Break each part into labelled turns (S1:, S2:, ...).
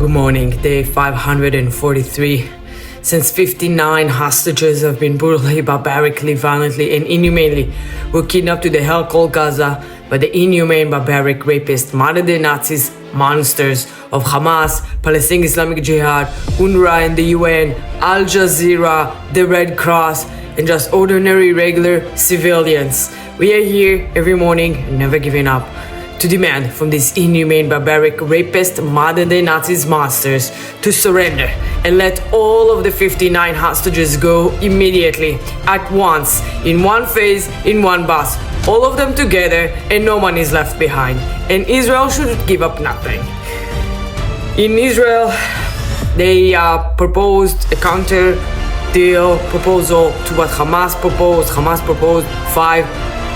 S1: Good morning, day 543. Since 59 hostages have been brutally, barbarically, violently, and inhumanely were kidnapped to the hell called Gaza by the inhumane, barbaric, rapist, modern-day Nazis, monsters of Hamas, Palestinian Islamic Jihad, UNRWA and the UN, Al Jazeera, the Red Cross, and just ordinary, regular civilians. We are here every morning, never giving up, to demand from these inhumane, barbaric, rapist, modern-day Nazis monsters to surrender and let all of the 59 hostages go immediately, at once, in one phase, in one bus, all of them together, and no one is left behind. And Israel should give up nothing. In Israel, they proposed a counter deal proposal to what Hamas proposed. Hamas proposed 5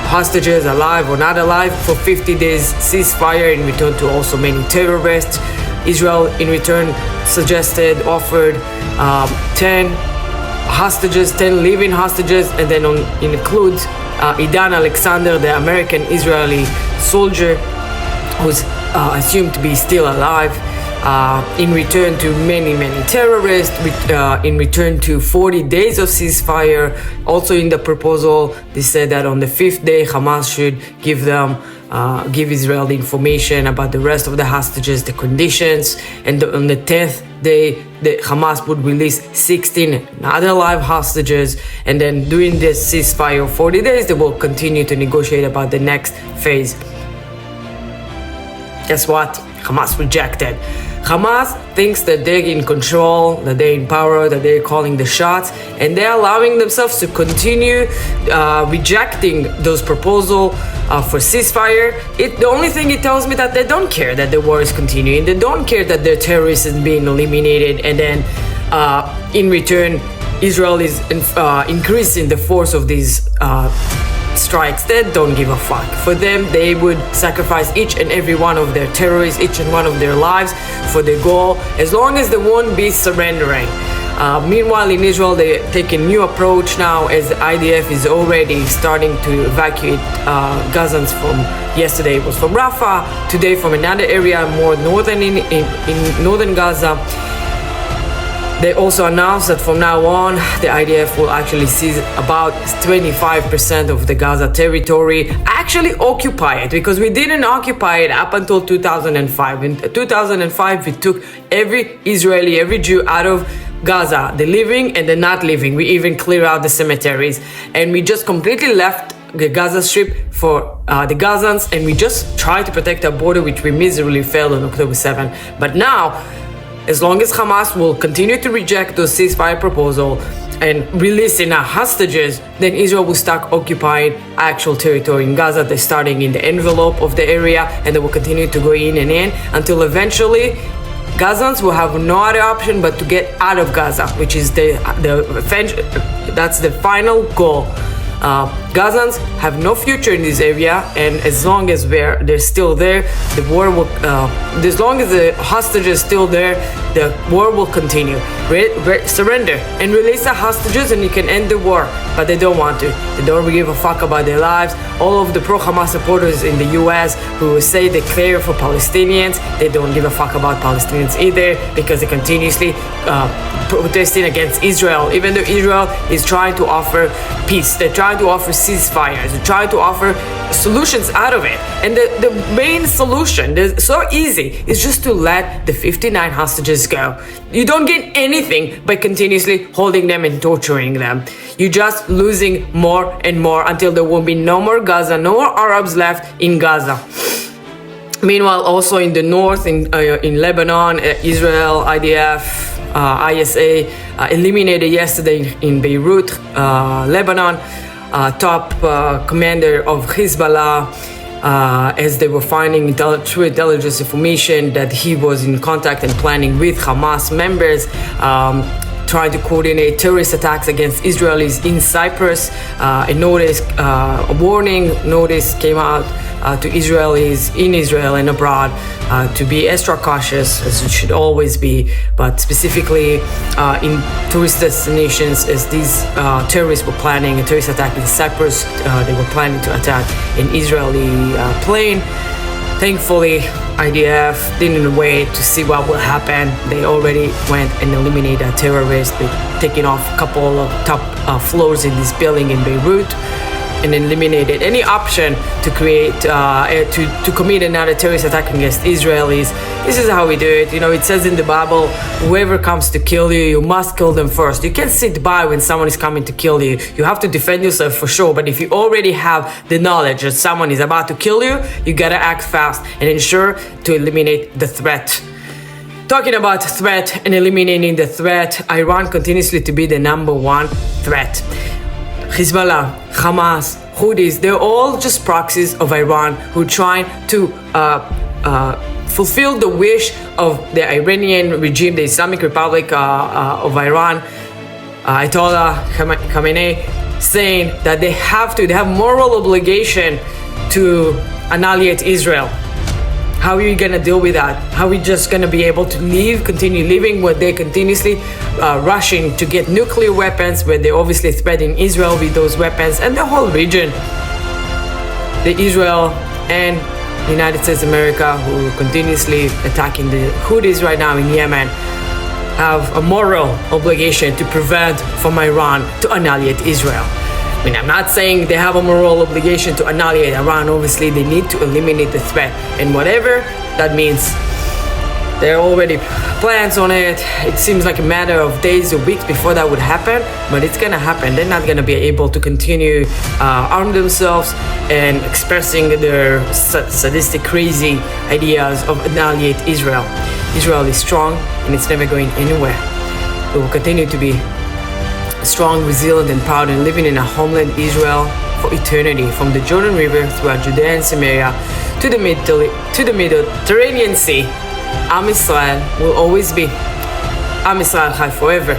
S1: hostages, alive or not alive, for 50 days ceasefire in return to also many terrorists. Israel in return offered 10 hostages, 10 living hostages, and then includes Idan Alexander, the American Israeli soldier who's assumed to be still alive, in return to many terrorists, in return to 40 days of ceasefire. Also in the proposal, they said that on the 5th day, Hamas should give Israel the information about the rest of the hostages, the conditions, and on the 10th day, the Hamas would release 16 other live hostages, and then during this ceasefire of 40 days, they will continue to negotiate about the next phase. Guess what? Hamas rejected. Hamas thinks that they're in control, that they're in power, that they're calling the shots, and they're allowing themselves to continue rejecting those proposals for ceasefire. The only thing it tells me that they don't care that the war is continuing. They don't care that their terrorists is being eliminated, and then in return, Israel is increasing the force of these strikes. They don't give a fuck. For them, they would sacrifice each and every one of their terrorists, each and one of their lives for the goal, as long as they won't be surrendering. Meanwhile, in Israel, they take a new approach now, as the IDF is already starting to evacuate Gazans from yesterday. It was from Rafah, today from another area more northern in northern Gaza. They also announced that from now on, the IDF will actually seize about 25% of the Gaza territory, actually occupy it, because we didn't occupy it up until 2005. In 2005, we took every Israeli, every Jew out of Gaza, the living and the not living. We even cleared out the cemeteries, and we just completely left the Gaza Strip for the Gazans, and we just tried to protect our border, which we miserably failed on October 7. But now, as long as Hamas will continue to reject those ceasefire proposals and releasing our hostages, then Israel will start occupying actual territory in Gaza. They're starting in the envelope of the area, and they will continue to go in and in until eventually Gazans will have no other option but to get out of Gaza, which is that's the final goal. Gazans have no future in this area, and as long as they're still there, the war will. As long as the hostages are still there, the war will continue. Surrender and release the hostages, and you can end the war. But they don't want to. They don't give a fuck about their lives. All of the pro-Hamas supporters in the U.S. who say they care for Palestinians, they don't give a fuck about Palestinians either, because they continuously protesting against Israel, even though Israel is trying to offer peace. They're trying to offer ceasefires. They're trying to offer solutions out of it. And the main solution, so easy, is just to let the 59 hostages go. You don't gain anything by continuously holding them and torturing them. You're just losing more and more until there will be no more Gaza, no more Arabs left in Gaza. Meanwhile, also in the north, in Lebanon, Israel, IDF, ISA eliminated yesterday in Beirut, Lebanon, top commander of Hezbollah, as they were finding through intelligence information that he was in contact and planning with Hamas members, trying to coordinate terrorist attacks against Israelis in Cyprus. A warning notice came out to Israelis in Israel and abroad to be extra cautious, as it should always be, but specifically in tourist destinations, as these terrorists were planning a terrorist attack in Cyprus. They were planning to attack an Israeli plane. Thankfully, IDF didn't wait to see what will happen. They already went and eliminated terrorists. They taking off a couple of top floors in this building in Beirut, and eliminated any option to create to commit another terrorist attack against Israelis. This is how we do it. It says in the Bible, whoever comes to kill you, you must kill them first. You can't sit by when someone is coming to kill you. You have to defend yourself for sure. But if you already have the knowledge that someone is about to kill you, you gotta act fast and ensure to eliminate the threat. Talking about threat and eliminating the threat, Iran continues to be the number one threat. Hezbollah, Hamas, Houthis, they're all just proxies of Iran who are trying to fulfill the wish of the Iranian regime, the Islamic Republic of Iran, Ayatollah Khamenei, saying that they have moral obligation to annihilate Israel. How are you going to deal with that? How are we just going to be able to continue living where they're continuously rushing to get nuclear weapons, where they're obviously threatening Israel with those weapons and the whole region? The Israel and the United States of America, who are continuously attacking the Houthis right now in Yemen, have a moral obligation to prevent from Iran to annihilate Israel. I'm not saying they have a moral obligation to annihilate Iran. Obviously, they need to eliminate the threat. And whatever that means, there are already plans on it. It seems like a matter of days or weeks before that would happen, but it's going to happen. They're not going to be able to continue arm themselves and expressing their sadistic, crazy ideas of annihilate Israel. Israel is strong, and it's never going anywhere. It will continue to be strong, resilient, and proud, and living in a homeland, Israel, for eternity, from the Jordan River throughout Judea and Samaria to the Mediterranean Sea. Am Israel will always be. Am Israel Chai forever.